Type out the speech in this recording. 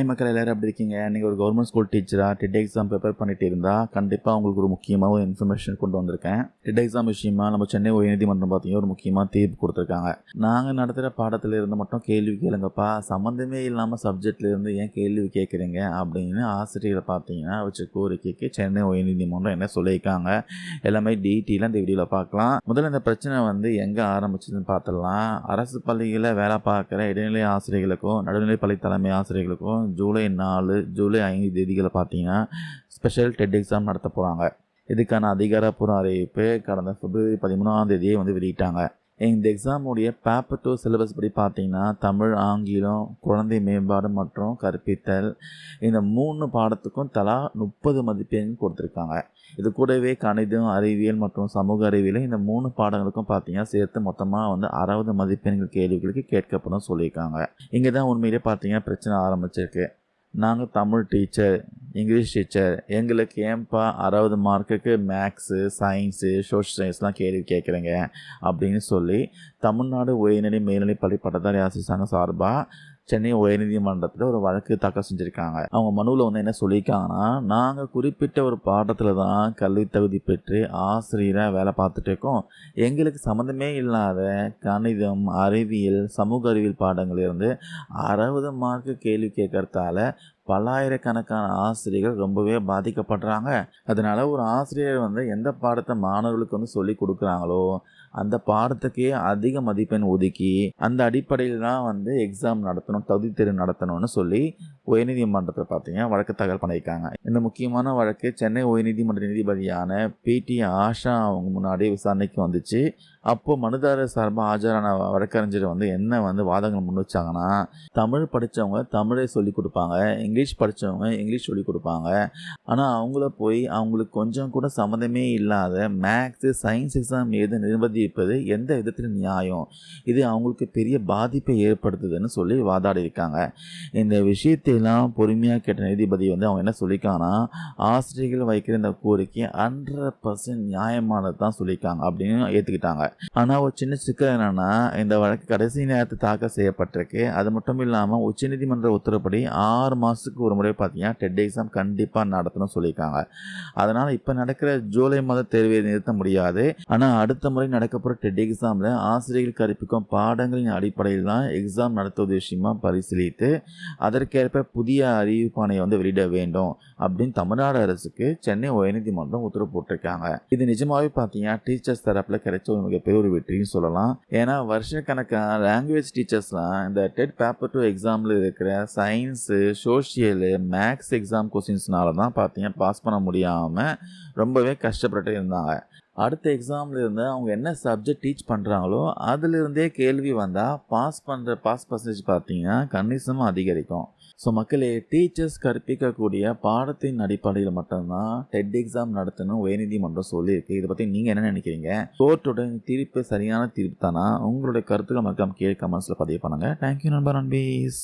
மக்கள் எல்லாரும் எப்படி இருக்கீங்க? நீங்கள் ஒரு கவர்மெண்ட் ஸ்கூல் டீச்சராக டெட் எக்ஸாம் ப்ரிப்பேர் பண்ணிட்டு இருந்தால் கண்டிப்பாக உங்களுக்கு ஒரு முக்கியமாக ஒரு இன்ஃபர்மேஷன் கொண்டு வந்திருக்கேன். டெட் எக்ஸாம் விஷயமா நம்ம சென்னை உயர்நீதிமன்றம் பார்த்தீங்கன்னா ஒரு முக்கியமாக தீர்ப்பு கொடுத்துருக்காங்க. நாங்கள் நடத்துகிற பாடத்தில் இருந்து மட்டும் கேள்வி கேளுங்கப்பா, சம்மந்தமே இல்லாமல் சப்ஜெக்டில் இருந்து ஏன் கேள்வி கேட்குறீங்க அப்படின்னு ஆசிரியரை பார்த்தீங்கன்னா வச்ச கோரிக்கைக்கு சென்னை உயர்நீதிமன்றம் என்ன சொல்லியிருக்காங்க எல்லாமே டீட்டெயிலாக இந்த வீடியோவில் பார்க்கலாம். முதல்ல இந்த பிரச்சனை எங்கே ஆரம்பிச்சதுன்னு பார்த்துடலாம். அரசு பள்ளிகளில் வேலை பார்க்குற இடைநிலை ஆசிரியர்களுக்கும் நடுநிலை பள்ளி தலைமை ஆசிரியர்களுக்கும் ஜூலை 4 ஜூலை 5 தேதிகளை பார்த்தீங்கன்னா ஸ்பெஷல் டெட் எக்ஸாம் நடத்த போகிறாங்க. இதுக்கான அதிகாரப்பூர்வ அறிவிப்பு கடந்த பிப்ரவரி 13ஆம் தேதியே வெளியிட்டாங்க. இந்த எக்ஸாமுடைய பேப்பர் 2 சிலபஸ் படி பார்த்தீங்கன்னா தமிழ், ஆங்கிலம், குழந்தை மேம்பாடு மற்றும் கற்பித்தல் இந்த 3 பாடத்துக்கும் தலா 30 மதிப்பெண் கொடுத்துருக்காங்க. இது கூடவே கணிதம், அறிவியல் மற்றும் சமூக அறிவியல் இந்த 3 பாடங்களுக்கும் பார்த்தீங்கன்னா சேர்த்து மொத்தமாக 60 மதிப்பெண்கள் கேள்விகளுக்கு கேட்கப்படும் சொல்லியிருக்காங்க. இங்கே தான் உண்மையிலே பார்த்தீங்கன்னா பிரச்சனை ஆரம்பிச்சிருக்கு. நாங்கள் தமிழ் டீச்சர், இங்கிலீஷ் டீச்சர், எங்களுக்கு ஏன்பா 60 மார்க்குக்கு மேக்ஸு, சயின்ஸு, சோஷியல் சயின்ஸ்லாம் கேள்வி கேட்குறீங்க அப்படின்னு சொல்லி தமிழ்நாடு உயர்நிலை மேல்நிலை பள்ளி பட்டதாரி ஆசிரியர் சங்கம் சார்பாக சென்னை உயர்நீதிமன்றத்தில் ஒரு வழக்கு தாக்கல் செஞ்சுருக்காங்க. அவங்க மனுவில் என்ன சொல்லியிருக்காங்கன்னா, நாங்கள் குறிப்பிட்ட ஒரு பாடத்தில் தான் கல்வி தகுதி பெற்று ஆசிரியராக வேலை பார்த்துட்டு இருக்கோம். எங்களுக்கு சம்மந்தமே இல்லாத கணிதம், அறிவியல், சமூக அறிவியல் பாடங்களிலிருந்து 60 மார்க்கு கேள்வி கேட்கறதால பல்லாயிரக்கணக்கான ஆசிரியர்கள் ரொம்பவே பாதிக்கப்படுறாங்க. அதனால் ஒரு ஆசிரியர் எந்த பாடத்தை மாணவர்களுக்கு சொல்லி கொடுக்குறாங்களோ அந்த பாடத்துக்கே அதிக மதிப்பெண் ஒதுக்கி அந்த அடிப்படையில் தான் எக்ஸாம் நடத்தணும், தகுதி தேர்வு நடத்தணும்னு சொல்லி உயர்நீதிமன்றத்தில் பார்த்தீங்கன்னா வழக்கு தாக்கல் பண்ணியிருக்காங்க. இந்த முக்கியமான வழக்கு சென்னை உயர்நீதிமன்ற நீதிபதியான பிடி ஆஷா அவங்க முன்னாடி விசாரணைக்கு வந்துச்சு. அப்போது மனுதாரர் சார்பாக ஆஜரான வழக்கறிஞர் என்ன வாதங்கள் முன் வச்சாங்கன்னா, தமிழ் படித்தவங்க தமிழை சொல்லிக் கொடுப்பாங்க, இங்கிலீஷ் படித்தவங்க இங்கிலீஷ் சொல்லிக் கொடுப்பாங்க. ஆனால் அவங்களுக்கு கொஞ்சம் கூட சம்மந்தமே இல்லாத மேக்ஸு, சயின்ஸ் எக்ஸாம் எது நிர்வகிப்பது எந்த விதத்தில் நியாயம்? இது அவங்களுக்கு பெரிய பாதிப்பை ஏற்படுத்துதுன்னு சொல்லி வாதாடி இருக்காங்க. இந்த விஷயத்தையெல்லாம் பொறுமையாக கேட்ட நீதிபதி அவங்க என்ன சொல்லியிருக்காங்கன்னா, ஆசிரியர்கள் வைக்கிற இந்த கோரிக்கை 100% நியாயமானது தான் சொல்லியிருக்காங்க அப்படின்னு ஏற்றுக்கிட்டாங்க. ஆனால் ஒரு சின்ன சிக்கல் என்னென்னா, இந்த வழக்கு கடைசி நேரத்தில் தாக்கல் செய்யப்பட்டிருக்கு. அது மட்டும் இல்லாமல் உச்சநீதிமன்ற உத்தரப்படி 6 மாதத்துக்கு ஒரு முறை பார்த்தீங்கன்னா டெட் எக்ஸாம் கண்டிப்பாக நடத்தணும்னு சொல்லியிருக்காங்க. அதனால் இப்போ நடக்கிற ஜூலை மாத தேர்வை நிறுத்த முடியாது. ஆனால் அடுத்த முறை நடக்கப்படுற டெட் எக்ஸாமில் ஆசிரியர்கள் கற்பிக்கும் பாடங்களின் அடிப்படையில் தான் எக்ஸாம் நடத்துவது விஷயமா பரிசீலித்து அதற்கேற்ப புதிய அறிவிப்பானை வெளியிட வேண்டும் அப்படின்னு தமிழ்நாடு அரசுக்கு சென்னை உயர்நீதிமன்றம் உத்தரவு போட்டிருக்காங்க. இது நிஜமாவே பார்த்தீங்கன்னா டீச்சர்ஸ் தரப்பில் கிடைச்ச ஒரு மிகப்பெரிய ஒரு வெற்றின்னு சொல்லலாம். ஏன்னா வருஷக்கணக்கான லாங்குவேஜ் டீச்சர்ஸ்லாம் இந்த டெட் பேப்பர் 2 எக்ஸாமில் இருக்கிற சயின்ஸு, சோஷியலு, மேக்ஸ் எக்ஸாம் கொஸ்டின்ஸ்னால தான் பார்த்தீங்கன்னா பாஸ் பண்ண முடியாமல் ரொம்பவே கஷ்டப்பட்டு இருந்தாங்க. அடுத்த எக்ஸாமில் இருந்து அவங்க என்ன சப்ஜெக்ட் டீச் பண்ணுறாங்களோ அதிலிருந்தே கேள்வி வந்தால் பாஸ் பர்சன்டேஜ் பார்த்தீங்கன்னா கணிசமாக அதிகரிக்கும். ஸோ மக்களே, டீச்சர்ஸ் கற்பிக்கக்கூடிய பாடத்தின் அடிப்படையில் மட்டும்தான் டெட் எக்ஸாம் நடத்தணும் உயர்நீதிமன்றம் சொல்லியிருக்கு. இதை பற்றி நீங்கள் என்ன நினைக்கிறீங்க? கோர்ட்டோட தீர்ப்பு சரியான தீர்ப்பு தானா? உங்களுடைய கருத்துக்களை மறக்காம கீழே கமெண்ட்ஸில் பதிவு பண்ணுங்கள். தேங்க்யூ நண்பர் அன்பீஸ்.